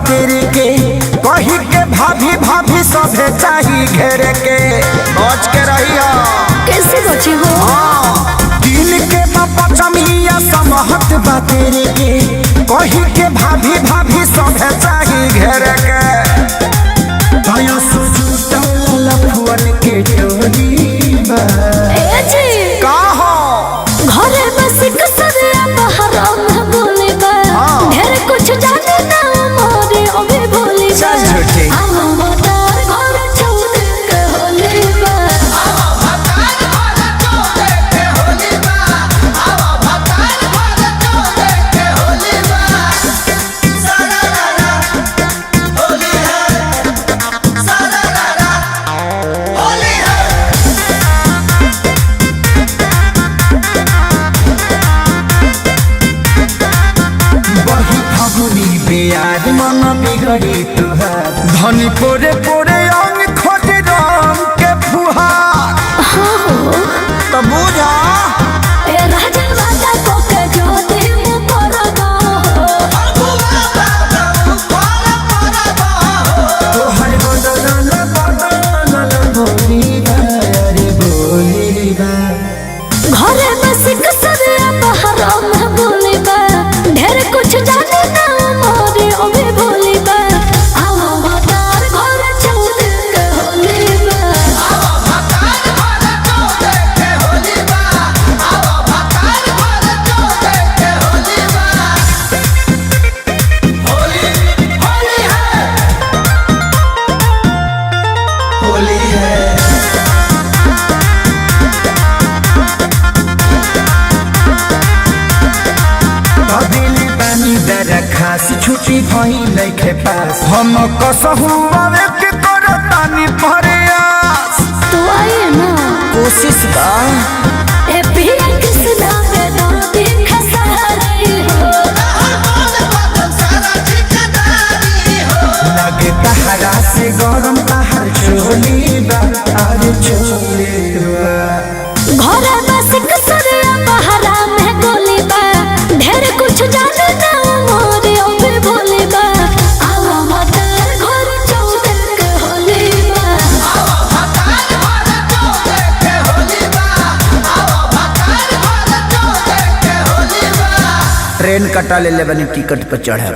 तेरे के कही के भाभी भाभी सभे चाही घेरे के बच के रहिया। कैसे बचे हो? दिल के पचमिया समहत बा तेरे के कही के भाभी भाभी सभे चाही घेरे के दया सुजुटल लफुअन के टोली बा। ए जी का हो घरे बस कसरिया बहरा में बोले बा ढेर कुछ जाने ना मोरे ओबे बोले बा। चल झूठी हम मतार घर छोड़ के होले बा। प्यार मन बिगड़ी तुहार धनी पोरे पोरे अंग खोज रंग के फुहार तो बुझा ए राजा वाला को के जो दिल परगा तोहर बदल बोली रे बोली बा। घरे बस कसरिया बहरा में बोले बा ढेर कुछ जाने ना मोरे ओबे बोले बा। हम मतार घर छोड़ के होले बा। खासी छुट्टी भई नइखे पास हम कसहु आवे के करतानी प्रयास तो आइए ना कोशिश बा। ए पिया कृष्णा पे दादी खसहरी हो लगे तहरा से गरम तहर चोली बा अरे चोली बा। घरे बस कसरिया बहरा में गोली बा ढेर कुछ जाने ना मोरे ओबे बोले बा। हम मतार घर छोड़ के होले बा। ट्रेन कटा ले बनी टिकट पर चढ़े।